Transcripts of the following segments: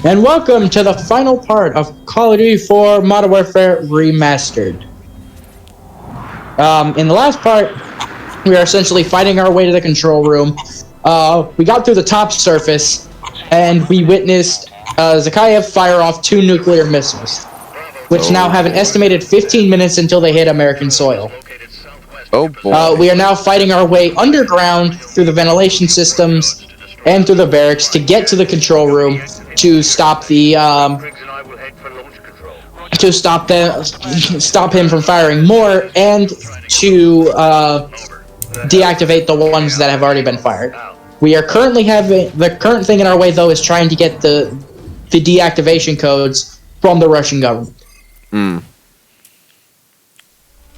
And welcome to the final part of Call of Duty 4 Modern Warfare Remastered. In the last part, we are essentially fighting our way to the control room. We got through the top surface, and we witnessed Zakayev fire off 2 nuclear missiles, which now have an estimated 15 minutes until they hit American soil. Oh boy. We are now fighting our way underground through the ventilation systems and through the barracks to get to the control room to stop the stop him from firing more and to deactivate the ones that have already been fired. We are currently having the current thing in our way though is trying to get the deactivation codes from the Russian government.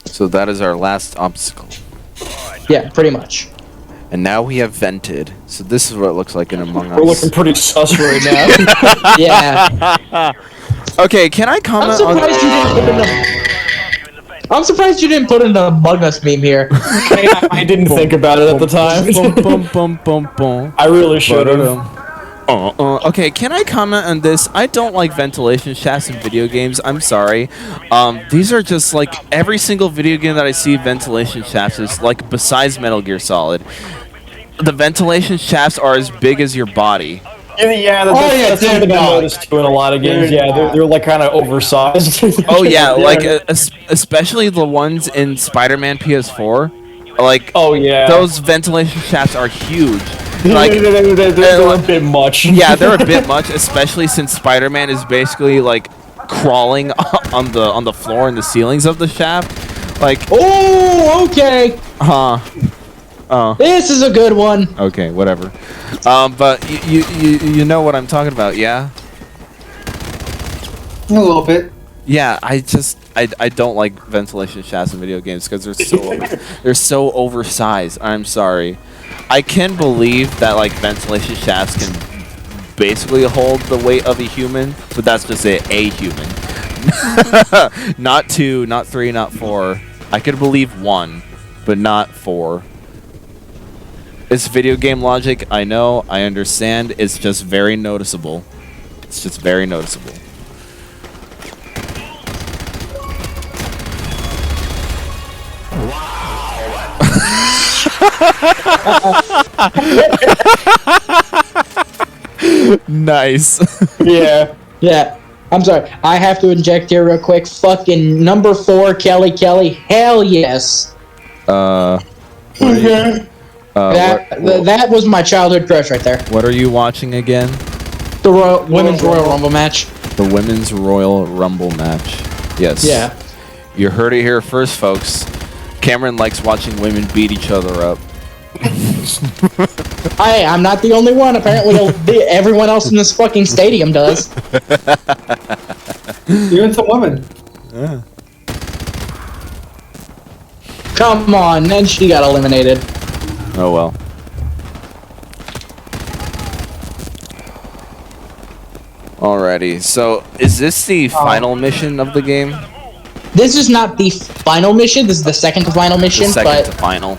So that is our last obstacle. Yeah, pretty much. And now we have vented. So this is what it looks like in Among Us. We're looking pretty sus right now. Yeah. Okay, can I comment on... I'm surprised you didn't put in the Among Us meme here. I didn't think about it at the time. I really should have. Okay, can I comment on this? I don't like ventilation shafts in video games. I'm sorry. These are just like every single video game that I see ventilation shafts is like besides Metal Gear Solid. The ventilation shafts are as big as your body. Yeah, that's something I noticed too in a lot of games. Yeah, they're like kind of oversized. Oh yeah, like especially the ones in Spider-Man PS4. Like, oh yeah, those ventilation shafts are huge. Like, they're a bit much. Yeah, they're a bit much, especially since Spider-Man is basically like crawling on the floor and the ceilings of the shaft. Like, oh, okay. This is a good one. Okay, whatever. But you know what I'm talking about, yeah? A little bit. Yeah, I don't like ventilation shafts in video games because they're so oversized. I'm sorry. I can believe that like ventilation shafts can basically hold the weight of a human, but that's just a human. Not 2, not 3, not 4. I could believe 1, but not 4. It's video game logic. I know. I understand. It's just very noticeable. It's just very noticeable. Nice. Yeah. Yeah. I'm sorry. I have to inject here real quick. Fucking number 4, Kelly. Hell yes. That was my childhood crush right there. What are you watching again? The Women's Royal Rumble match. The Women's Royal Rumble match. Yes. Yeah. You heard it here first, folks. Cameron likes watching women beat each other up. I'm not the only one. Apparently, everyone else in this fucking stadium does. Even some women. Yeah. Come on, then she got eliminated. Oh well. Alrighty, so is this the final mission of the game? This is not the final mission. This is the second to final mission. The second to final.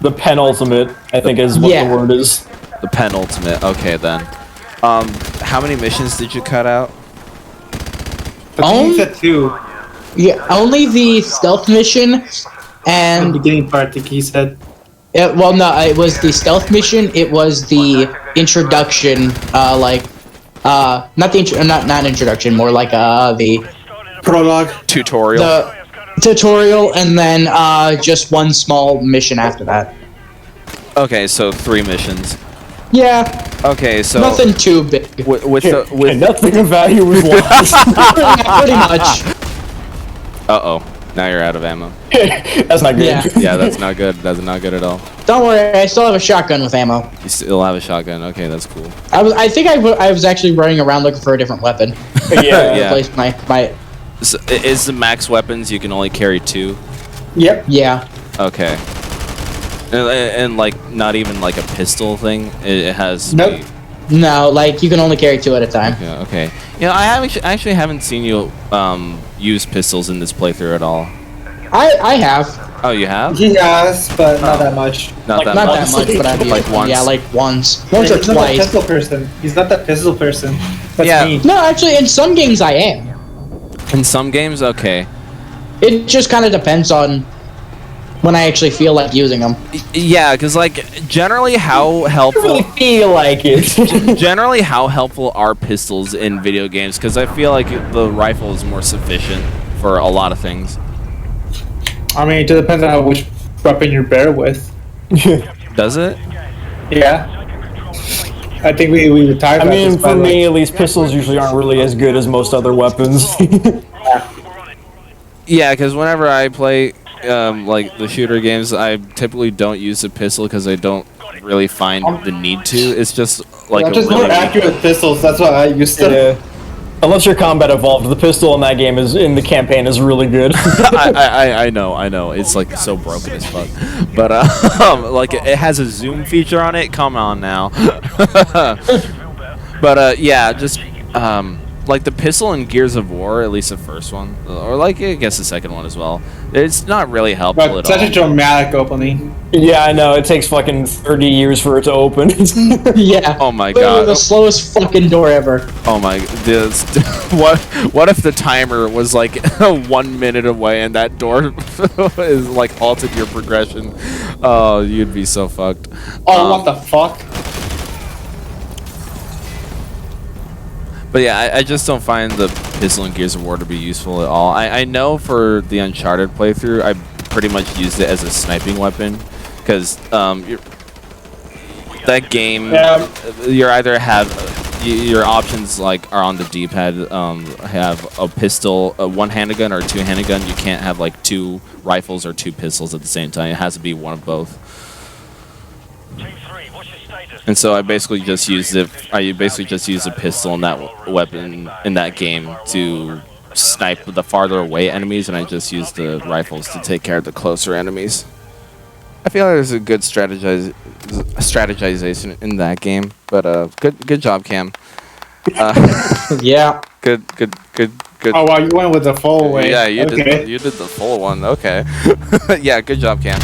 The penultimate, I think, is what the word is. The penultimate. Okay then. How many missions did you cut out? Only the 2. Yeah, only the stealth mission and the beginning part. The key said. Well, no, it was the stealth mission. It was the introduction, not introduction, more like the prologue, tutorial. The tutorial, and then just one small mission after that. Okay, so 3 missions. Yeah. Okay, so nothing too big. With nothing of value was lost. Pretty much. Uh-oh. Now you're out of ammo. That's not good. Yeah, that's not good. That's not good at all. Don't worry, I still have a shotgun with ammo. You still have a shotgun. Okay, that's cool. I think I was actually running around looking for a different weapon. Yeah. Replace my. So, is the max weapons you can only carry 2? Yep. Yeah. Okay. And like not even like a pistol thing. It has. Nope. No, like you can only carry 2 at a time. Yeah. Okay. You know, I actually haven't seen you use pistols in this playthrough at all. I have. Oh, you have? He has, but not that much. Not that Not much. that much, but I've Like used once. Yeah, like once or He's not that twice. pistol person. He's not that pistol person. That's Yeah. me. No, actually, in some games I am. In some games, okay. It just kind of depends on when I actually feel like using them. Yeah, because like generally how I helpful really feel like it. generally how helpful are pistols in video games? Because I feel like the rifle is more sufficient for a lot of things. I mean, it just depends on which weapon you're better with. Does it? Yeah. I think we retired. I mean, for me at least, pistols usually aren't really as good as most other weapons. Yeah, because whenever I play like the shooter games, I typically don't use a pistol because I don't really find the need to. It's just like just really more accurate pistols. That's what I used to. Yeah. Unless you're combat evolved, the pistol in that game in the campaign is really good. I know. It's like so broken as fuck. But like it has a zoom feature on it. Come on now. But yeah, just like the pistol in Gears of War, at least the first one, or like I guess the second one as well. It's not really helpful But at such all. a dramatic opening. Yeah, I know. It takes fucking 30 years for it to open. Yeah. Oh my Literally god. the slowest fucking door ever. Oh my, this, what if the timer was like 1 minute away and that door is like halted your progression? Oh, you'd be so fucked. Oh, what the fuck? But yeah, I just don't find the pistol in Gears of War to be useful at all. I know for the Uncharted playthrough, I pretty much used it as a sniping weapon, because that game, you either have your options like are on the D-pad. Have a pistol, a one-handed gun, or a two-handed gun. You can't have like two rifles or two pistols at the same time. It has to be one of both. And so I basically just used it. I basically just used a pistol in that weapon in that game to snipe the farther away enemies, and I just used the rifles to take care of the closer enemies. I feel like there's a good strategization in that game, but good job, Cam. Yeah. Good. Oh wow, you went with the full way. Yeah, you did the full one. Okay. Yeah, good job, Cam.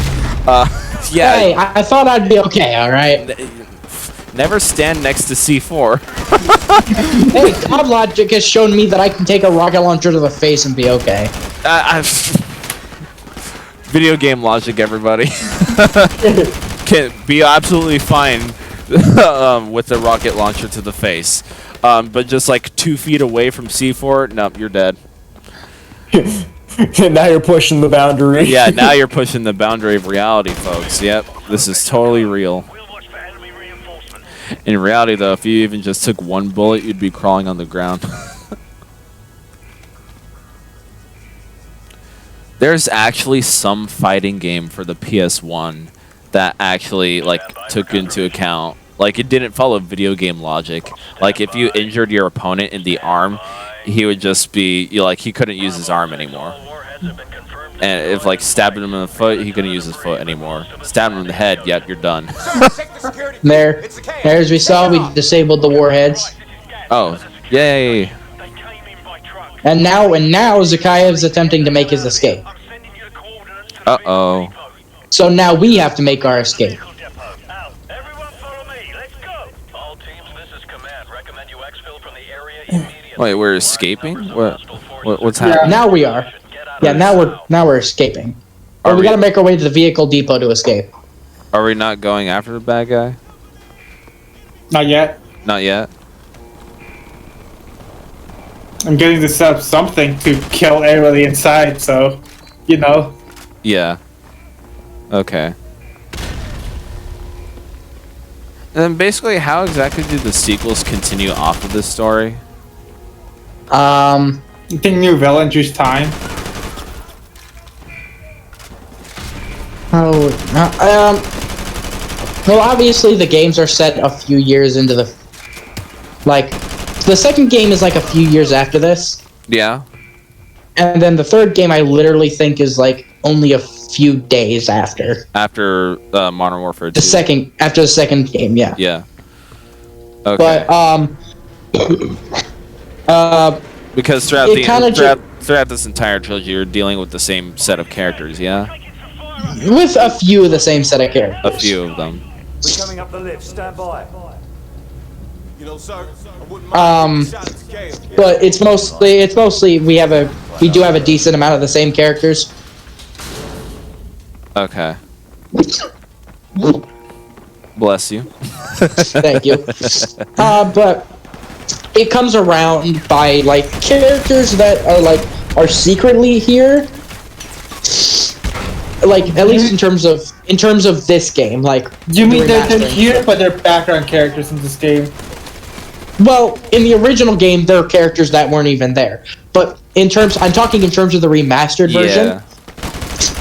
Yeah. Hey, I thought I'd be okay, alright? Never stand next to C4. Hey, God Logic has shown me that I can take a rocket launcher to the face and be okay. Video game logic, everybody. Can be absolutely fine with the rocket launcher to the face. But just like 2 feet away from C4, nope, you're dead. Now you're pushing the boundary. Yeah, now you're pushing the boundary of reality, folks. Yep, this is totally real. In reality, though, if you even just took one bullet, you'd be crawling on the ground. There's actually some fighting game for the PS1 that actually like took into account, like it didn't follow video game logic. Like if you injured your opponent in the arm, he would just be he couldn't use his arm anymore. And if like stabbed him in the foot, he couldn't use his foot anymore. Stabbed him in the head, yep, you're done. There, as we saw, we disabled the warheads. Oh, yay! And now Zakayev's attempting to make his escape. Uh-oh. So now we have to make our escape. Wait, we're escaping? What's happening? Now we are. Yeah, now we're escaping. Or we gotta make our way to the vehicle depot to escape. Are we not going after the bad guy? Not yet. Not yet. I'm getting to set up something to kill everybody inside, so, you know. Yeah. Okay. And then basically, how exactly do the sequels continue off of this story? I think New Valenture's time. Well, obviously the games are set a few years into the... Like, the second game is like a few years after this. Yeah. And then the third game I literally think is like only a few days after. After Modern Warfare 2. After the second game, yeah. Yeah. Okay. But, because throughout this entire trilogy, you're dealing with the same set of characters, yeah? with a few of the same set of characters. A few of them. We're coming up the lift. Stand by. You know, sir, I wouldn't mind taking shots at Gale. But it's mostly we do have a decent amount of the same characters. Okay. Bless you. Thank you. But it comes around by like characters that are secretly here. Like at least in terms of this game, like. You mean they're remastering. here, but they're background characters in this game? Well, in the original game, there are characters that weren't even there. But I'm talking in terms of the remastered version.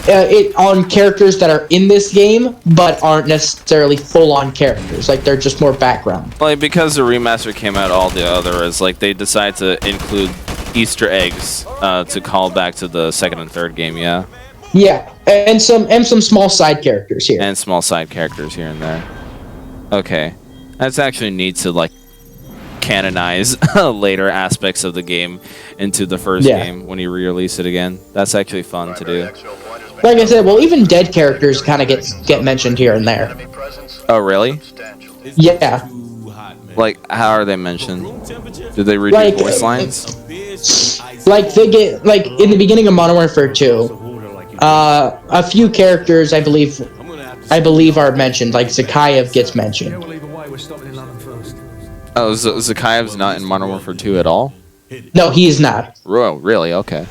Yeah. On characters that are in this game, but aren't necessarily full-on characters. Like, they're just more background. Like, because the remaster came out all the other is, like, they decided to include Easter eggs to call back to the second and third game, yeah? Yeah, and some small side characters here. And small side characters here and there. Okay. That's actually neat to, like, canonize later aspects of the game into the first game when you re-release it again. That's actually fun to do. Like I said, well, even dead characters kind of get mentioned here and there. Oh, really? Yeah. Like, how are they mentioned? Do they read Like, voice lines? Like, they get, like, in the beginning of Modern Warfare 2, a few characters, I believe are mentioned. Like, Zakayev gets mentioned. Oh, Zakayev's not in Modern Warfare 2 at all? No, he is not. Oh, really? Okay.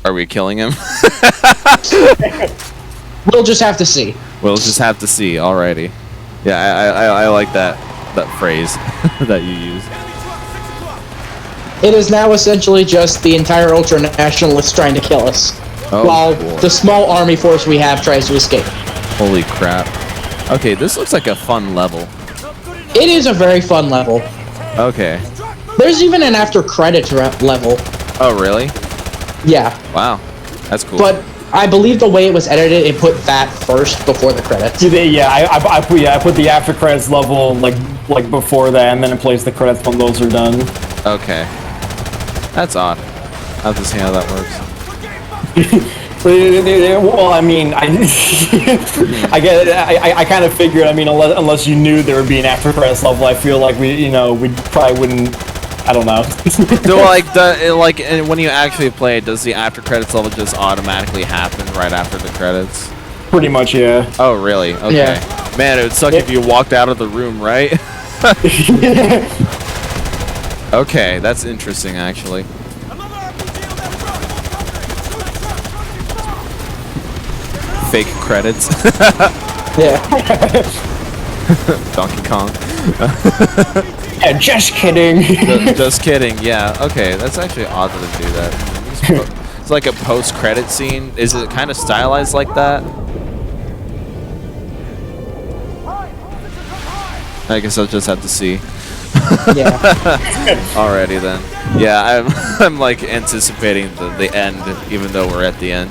Are we killing him? We'll just have to see. We'll just have to see. Alrighty. Yeah, I like that phrase that you use. It is now essentially just the entire ultra-nationalists trying to kill us. Oh, while cool. the small army force we have tries to escape. Holy crap. Okay, this looks like a fun level. It is a very fun level. Okay. There's even an after credits level. Oh, really? Yeah. Wow. That's cool. But I believe the way it was edited, it put that first before the credits. Yeah, I put the after credits level like before that, and then it plays the credits when those are done. Okay. That's odd. I'll have to see how that works. Well, I mean, I kind of figured. I mean, unless you knew there would be an after credits level, I feel like we probably wouldn't. I don't know. So and when you actually play it, does the after credits level just automatically happen right after the credits? Pretty much, yeah. Oh, really? Okay. Yeah. Man, it would suck if you walked out of the room, right? Okay, that's interesting, actually. Fake credits. Yeah. Donkey Kong. Yeah, just kidding. Just kidding. Yeah. Okay, that's actually odd that they do that. It's like a post-credit scene. Is it kind of stylized like that? I guess I'll just have to see. Yeah. Alrighty then. Yeah, I'm like anticipating the end, even though we're at the end.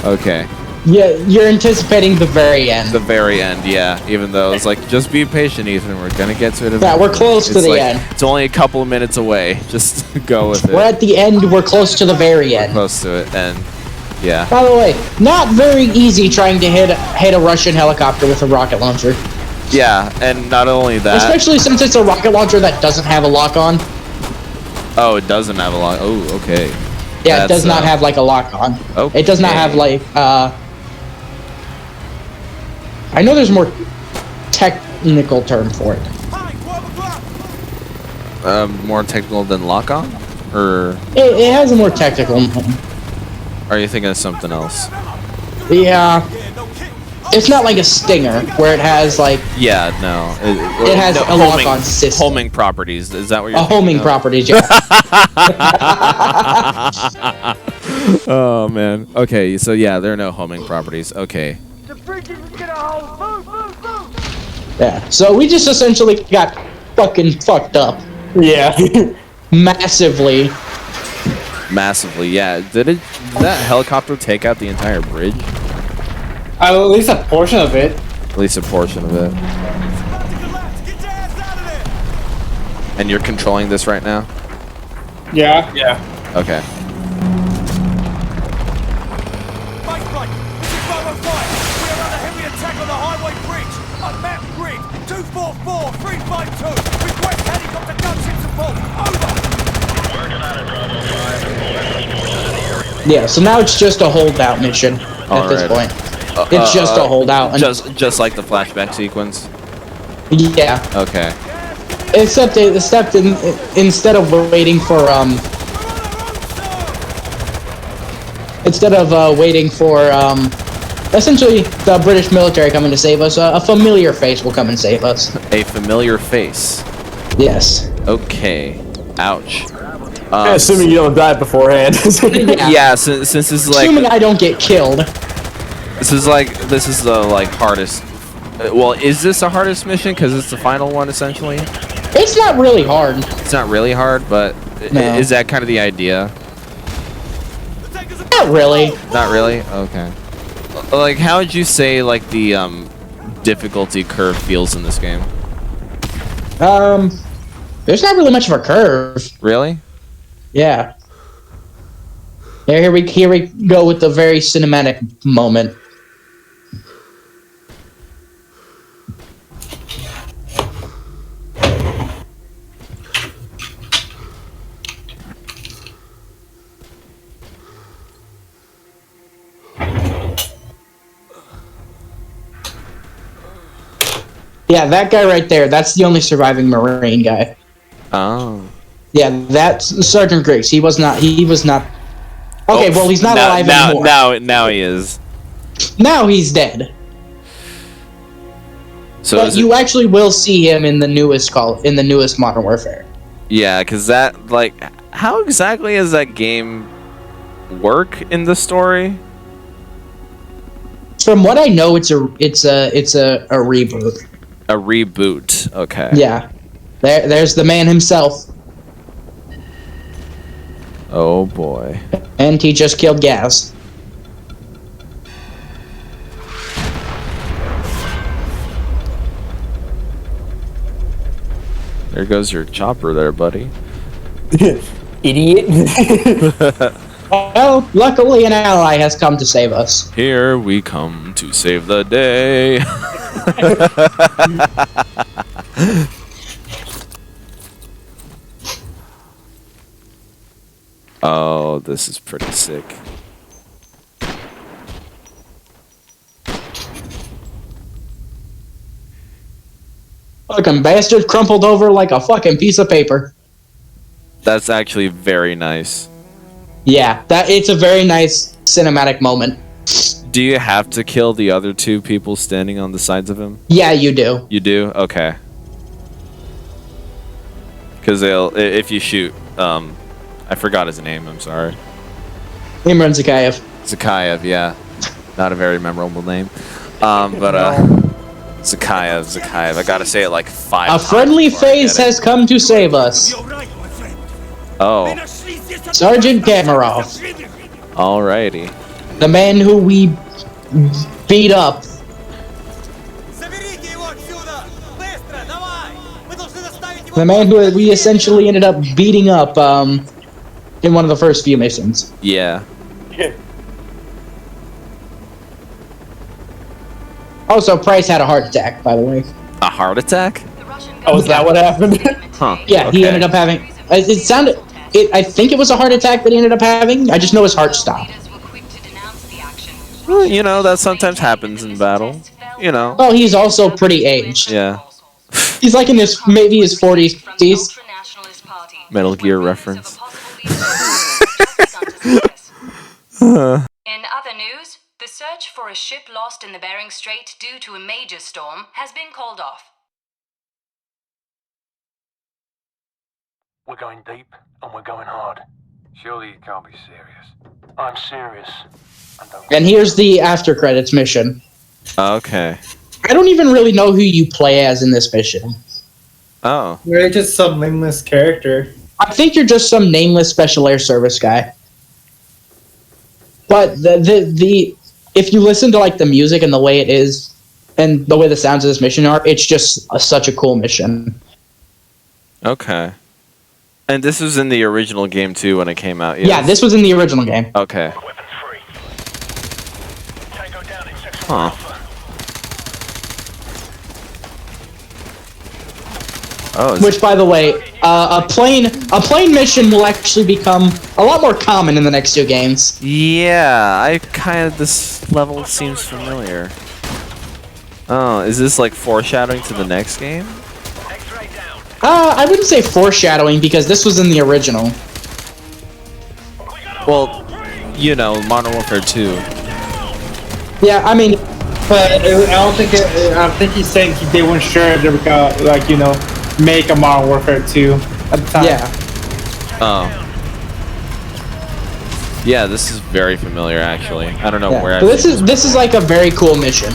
Okay. Yeah, you're anticipating the very end. The very end, yeah. Even though it's like, just be patient, Ethan. We're gonna get to it. Yeah, we're close to the end. It's only a couple of minutes away. Just go with it. We're at the end. We're close to the very end. Close to it, and yeah. By the way, not very easy trying to hit a Russian helicopter with a rocket launcher. Yeah, and not only that. Especially since it's a rocket launcher that doesn't have a lock on. Oh, it doesn't have a lock. Oh, okay. Yeah, it does not have like a lock on. Okay. It does not have like I know there's a more technical term for it. More technical than lock on, or It has a more technical name. are you thinking of something else? Yeah. It's not like a Stinger where it has like Yeah, no. It has a lock-on system. Homing properties. Is that what you're a thinking homing of? properties. Yeah. Oh man. Okay, so yeah, there are no homing properties. Okay. The bridge is gonna hold. Move. Yeah. So we just essentially got fucking fucked up Yeah. massively. Massively, yeah. Did that helicopter take out the entire bridge? At least a portion of it. At least a portion of it. And you're controlling this right now? Yeah. Yeah. Okay. 4-3-5-2. Request helicopter gunship support. Over. Yeah, so now it's just a holdout mission at this Alright. point. It's just a holdout. Just like the flashback sequence. Yeah. Okay. Except instead of waiting for essentially the British military coming to save us, a familiar face will come and save us. A familiar face. Yes. Okay. Ouch. Assuming you don't die beforehand. Yeah, since this is like Assuming I don't get killed. this is the like hardest. Well, is this the hardest mission? Because it's the final one essentially. It's not really hard. It's not really hard, but No. is that kind of the idea? Not really. Not really. Okay. Like, how would you say like the difficulty curve feels in this game? There's not really much of a curve. Really? Yeah. Here we go with the very cinematic moment. Yeah, that guy right there, that's the only surviving Marine guy. Oh. Yeah, that's Sergeant Griggs. He was not. Okay, well, he's not alive anymore. Now he is. Now he's dead. So But you actually will see him in the newest Modern Warfare. Yeah, because that, like, how exactly does that game work in the story? From what I know, it's a reboot. A reboot. Okay. Yeah, there's the man himself, Oh boy. and he just killed Gaz. There goes your chopper there, buddy. Idiot. Well, luckily an ally has come to save us. Here we come to save the day. Oh, this is pretty sick. Fucking bastard crumpled over like a fucking piece of paper. That's actually very nice. Yeah, it's a very nice cinematic moment. Do you have to kill the other two people standing on the sides of him? Yeah, you do. You do? Okay. Because if you shoot, I forgot his name, I'm sorry. Imran Zakayev. Zakayev, yeah. Not a very memorable name. Zakayev. I gotta say it like 5 times. A friendly before I face get it. has come to save us. Oh, Sergeant Gamarov. alrighty. The man who we beat up. The man who we essentially ended up beating up in one of the first few missions. Yeah. Also, Price had a heart attack, by the way. A heart attack? Oh, is that what happened? Huh. Yeah, he okay. ended up having... It sounded... I think it was a heart attack that he ended up having. I just know his heart stopped. Well, you know, that sometimes happens in battle. You know. Well, he's also pretty aged. Yeah. He's like in maybe his 40s. Metal Gear reference. In other news, the search for a ship lost in the Bering Strait due to a major storm has been called off. We're going deep and we're going hard. Surely you can't be serious. I'm serious. And here's the after credits mission. Okay. I don't even really know who you play as in this mission. Oh. You're just some nameless character. I think you're just some nameless Special Air Service guy. But if you listen to like the music and the way it is, and the way the sounds of this mission are, it's just such a cool mission. Okay. And this was in the original game too when it came out. Yes? Yeah, this was in the original game. Okay. Huh. Oh, Which, by the way, a plane mission will actually become a lot more common in the next 2 games. yeah, this level seems familiar. Oh, is this like foreshadowing to the next game? I wouldn't say foreshadowing because this was in the original. Well, you know, Modern Warfare 2. Yeah, I mean, But I think he's saying they weren't sure if they were gonna, like, you know, make a Modern Warfare 2 at the time. yeah. Oh. Yeah, this is very familiar actually. I don't know Yeah. where But I've seen this is like a very cool mission.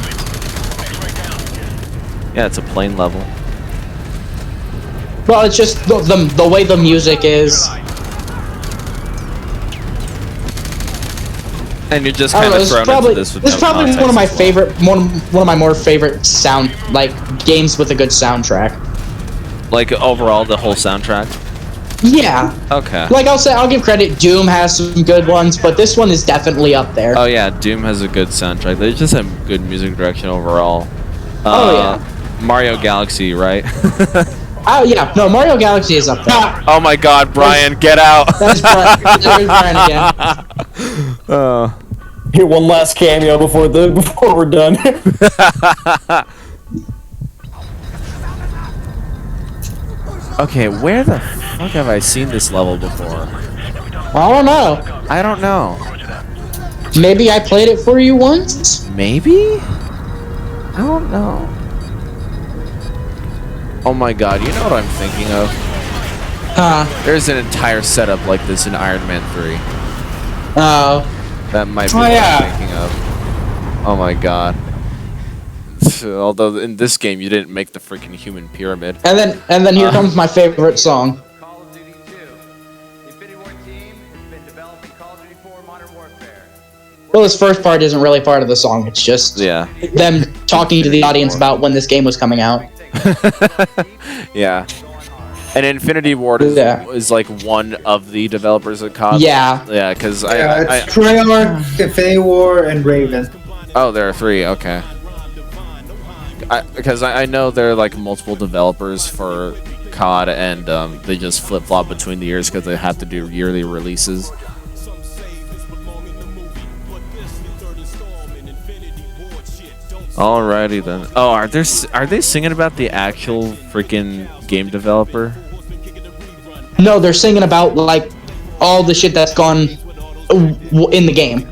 Yeah, it's a plane level. Well, it's just the way the music is. And you're just I kind don't know. of thrown into this with This no is probably context one of my as well. favorite one of my more favorite games with a good soundtrack. Like overall, the whole soundtrack. Yeah. Okay. Like I'll give credit. Doom has some good ones, but this one is definitely up there. Oh yeah, Doom has a good soundtrack. They just have good music direction overall. Oh, yeah. Mario Galaxy, right? Oh yeah, no, Mario Galaxy is up there. Oh my God, Brian, get out! There's Brian again. Here, one last cameo before we're done. Okay, where the fuck have I seen this level before? I don't know. I don't know. Maybe I played it for you once. Maybe? I don't know. Oh my God, you know what I'm thinking of? There's an entire setup like this in Iron Man 3. Oh. That might be Oh, what yeah. I'm thinking of. Oh my God. Although in this game you didn't make the freaking human pyramid. And then here comes my favorite song. Call of Duty 2. The Infinity Ward team has been developing Call of Duty 4 Modern Warfare. Well, this first part isn't really part of the song. It's just Yeah. them talking to the audience about when this game was coming out. Yeah. And Infinity Ward is like one of the developers of COD. Yeah. Yeah, because it's Treyarch, Infinity War, and Raven. Oh, there are 3. Okay. Because I know there are like multiple developers for COD, and they just flip flop between the years because they have to do yearly releases. Alrighty then. Oh, are they singing about the actual freaking game developer? No, they're singing about like all the shit that's gone in the game.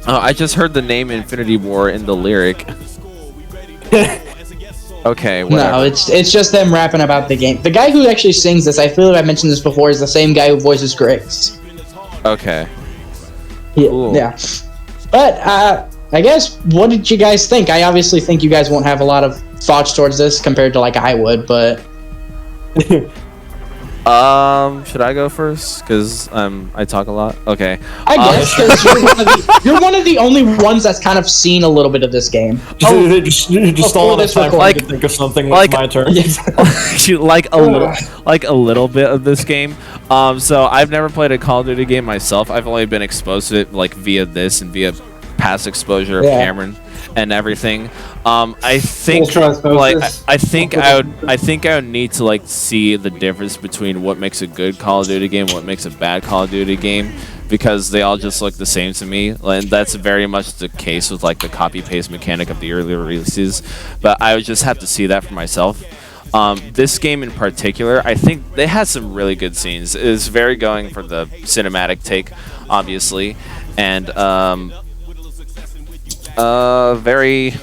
Oh, I just heard the name Infinity War in the lyric. Okay, whatever. No, it's just them rapping about the game. The guy who actually sings this, I feel like I mentioned this before, is the same guy who voices Griggs. Okay. Yeah, Cool. yeah. But I guess, what did you guys think? I obviously think you guys won't have a lot of thoughts towards this compared to like I would, but Should I go first? Because I talk a lot. Okay. I guess because you're one of the only ones that's kind of seen a little bit of this game. Just all this the time recording. to think of something. Like- Like my turn. like a little bit of this game. So I've never played a Call of Duty game myself. I've only been exposed to it like via this and via past exposure of Cameron and everything. I think like I think I would need to like see the difference between what makes a good Call of Duty game, what makes a bad Call of Duty game, because they all just look the same to me, and that's very much the case with like the copy paste mechanic of the earlier releases. But I would just have to see that for myself. This game in particular, I think they had some really good scenes. It is very going for the cinematic take, obviously, and very,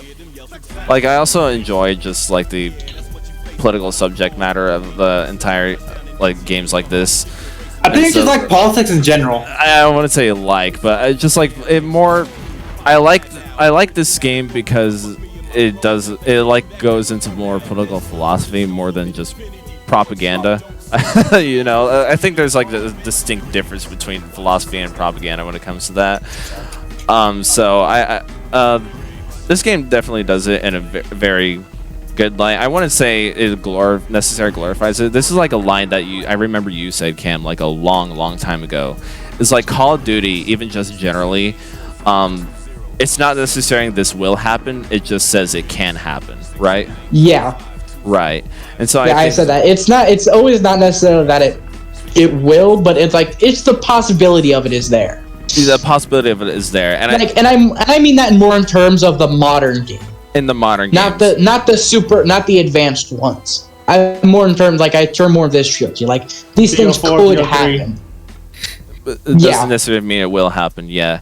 like, I also enjoy just like the political subject matter of the entire like games like this. I think it's just like politics in general. I don't want to say like, but I just like it more. I like this game because it like goes into more political philosophy more than just propaganda. You know, I think there's like a distinct difference between philosophy and propaganda when it comes to that. So this game definitely does it in a very good line. I wouldn't say it necessarily glorifies it. This is like a line that I remember you said, Cam, like a long time ago. It's like Call of Duty, even just generally, it's not necessarily this will happen. It just says it can happen, right? Yeah. Right. And so Yeah, I said that. It's always not necessarily that it will, but it's like it's the possibility of it is there. The possibility of it is there, and I mean that more in terms of the modern game, in the modern not games. not the advanced ones. I more in terms like I turn more of this trilogy. Like these things could happen. It doesn't necessarily mean it will happen. Yeah,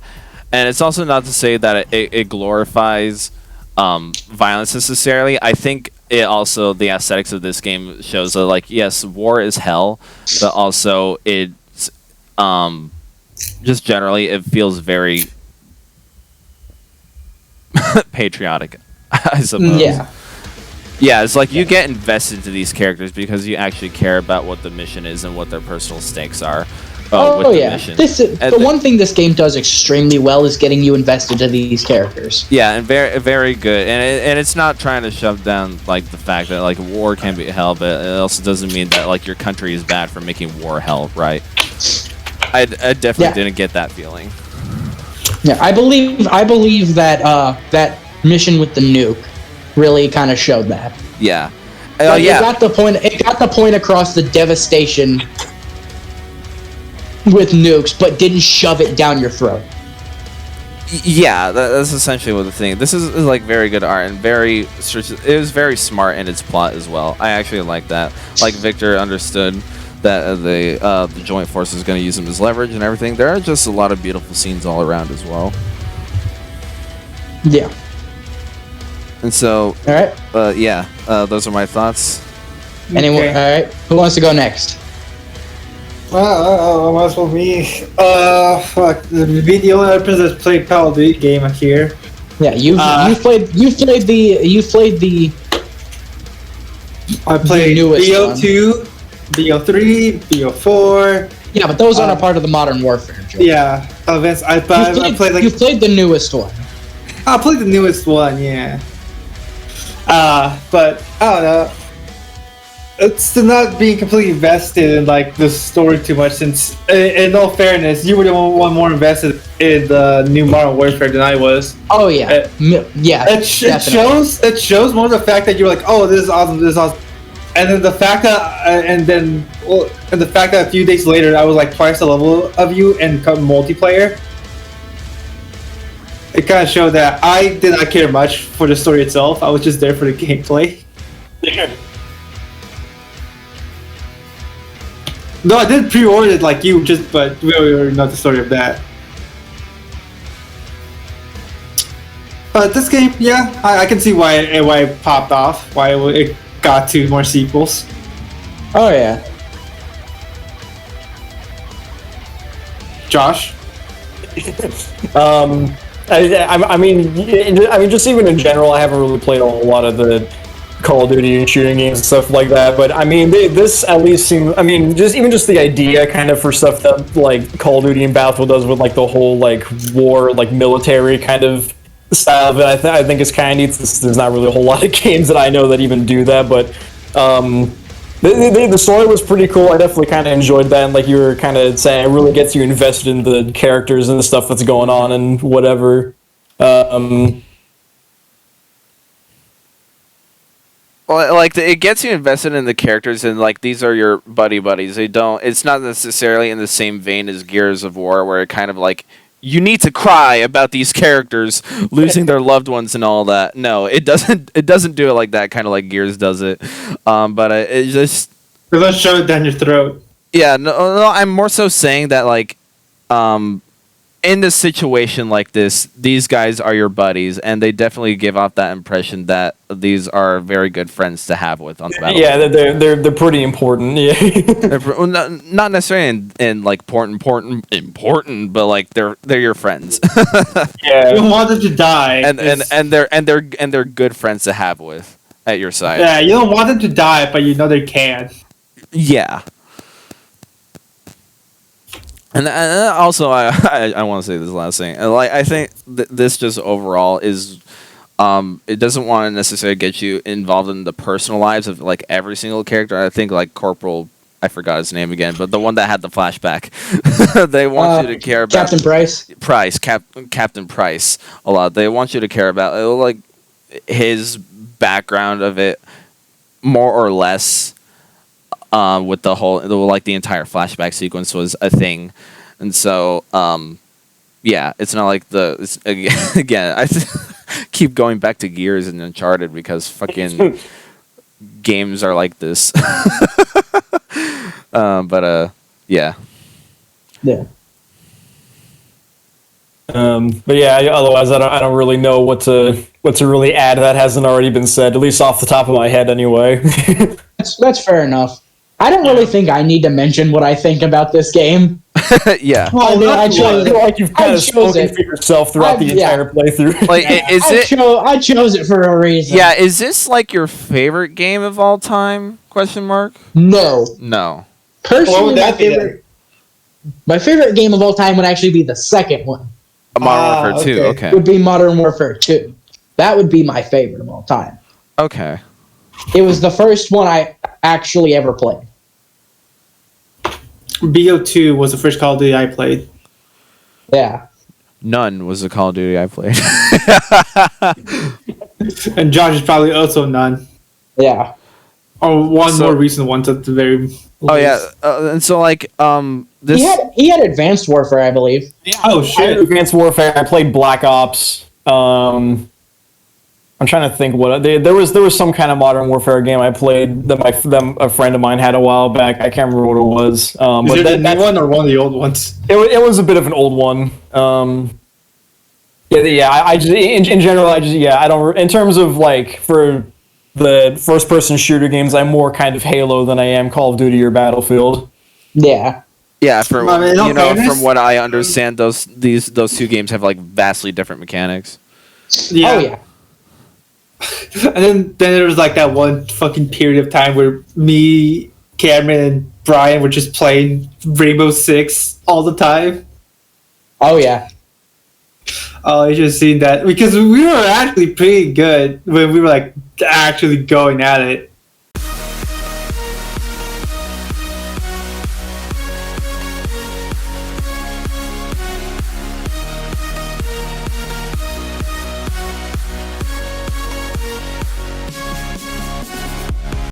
and it's also not to say that it glorifies violence necessarily. I think it also the aesthetics of this game shows that like yes, war is hell, but also it's just generally it feels very patriotic, I suppose. Yeah, it's like you get invested into these characters because you actually care about what the mission is and what their personal stakes are. With the mission. The one thing this game does extremely well is getting you invested in these characters. Yeah, and very very good, and it's not trying to shove down like the fact that like war can be hell, but it also doesn't mean that like your country is bad for making war hell, right? I definitely didn't get that feeling. Yeah, I believe that that mission with the nuke really kind of showed that. Yeah. Like, it got the point across the devastation with nukes, but didn't shove it down your throat. Yeah, that's essentially what the thing. This is like very good art and it was very smart in its plot as well. I actually like that. Like Victor understood that the joint force is going to use them as leverage and everything. There are just a lot of beautiful scenes all around as well. Yeah. And so, all right. Those are my thoughts. Anyone? All right. Who wants to go next? As for me, fuck, the video person that's played Call of Duty game here. Yeah, you played the. I played newest BO2, BO3, BO4. Yeah, but those aren't a part of the Modern Warfare. Joe. Yeah, events. I played like you played the newest one. I played the newest one, yeah. But I don't know. It's still not being completely invested in like the story too much. Since, in all fairness, you were the one more invested in the new Modern Warfare than I was. Oh yeah, yeah. It shows more the fact that you're like, oh, this is awesome, this is awesome, and then the fact that, and the fact that a few days later I was like twice the level of you and multiplayer. It kind of showed that I did not care much for the story itself. I was just there for the gameplay. No, I did pre-order it like you, but we already know the story of that. But this game, yeah, I can see why it popped off, why it got 2 more sequels. Oh yeah. Josh? I mean, just even in general, I haven't really played a whole lot of the Call of Duty and shooting games and stuff like that. But I mean, this at least seems. I mean, just the idea, kind of, for stuff that like Call of Duty and Battlefield does with like the whole like war, like military kind of style. But I think it's kind of neat. There's not really a whole lot of games that I know that even do that. But the story was pretty cool. I definitely kind of enjoyed that, and like you were kind of saying, it really gets you invested in the characters and the stuff that's going on and whatever. Well, like it gets you invested in the characters, and like these are your buddies. It's not necessarily in the same vein as Gears of War, where it kind of like you need to cry about these characters losing their loved ones and all that. No, it doesn't. It doesn't do it like that, kind of like Gears does it. But it just. Let's shove it down your throat. Yeah, no, I'm more so saying that like, in a situation like this, these guys are your buddies, and they definitely give off that impression that these are very good friends to have with on the battlefield. Yeah, they're pretty important. Yeah, not necessarily in like important, but like they're your friends. Yeah, you don't want them to die, and they're good friends to have with at your side. Yeah, you don't want them to die, but you know they can. Yeah. And also, I want to say this last thing. Like, I think this just overall is, it doesn't want to necessarily get you involved in the personal lives of like every single character. I think like Corporal, I forgot his name again, but the one that had the flashback, they want you to care about Captain Price. Captain Price a lot. They want you to care about like his background of it. more or less with the entire flashback sequence was a thing, and so yeah, it's not like again I keep going back to Gears and Uncharted because fucking games are like this. But yeah. Yeah. But yeah, otherwise I don't really know what to really add that hasn't already been said, at least off the top of my head anyway. That's fair enough. I don't really think I need to mention what I think about this game. Yeah. I feel like you've kind of spoken for yourself throughout the entire playthrough. Like, I chose it for a reason. Yeah, is this like your favorite game of all time? Question mark. No. No. Personally, my favorite game of all time would actually be the second one. Modern Warfare 2. Okay. Would be Modern Warfare 2. That would be my favorite of all time. Okay. It was the first one I actually ever played. BO2 was the first Call of Duty I played. Yeah. None was the Call of Duty I played. And Josh is probably also none. Yeah. Or one more recent one at the very least. Oh yeah, and so like this. He had Advanced Warfare, I believe. Yeah. Oh shit! Advanced Warfare. I played Black Ops. I'm trying to think what there was some kind of Modern Warfare game I played that a friend of mine had a while back. I can't remember what it was. Is it the new one or one of the old ones? It was a bit of an old one. I just in general I don't, in terms of like for the first person shooter games, I'm more kind of Halo than I am Call of Duty or Battlefield. Yeah. Yeah, from what I understand, those two games have like vastly different mechanics. Yeah. Oh yeah. And then there was like that one fucking period of time where me, Cameron, and Brian were just playing Rainbow Six all the time. Oh yeah. Oh, I just seen that because we were actually pretty good when we were like actually going at it.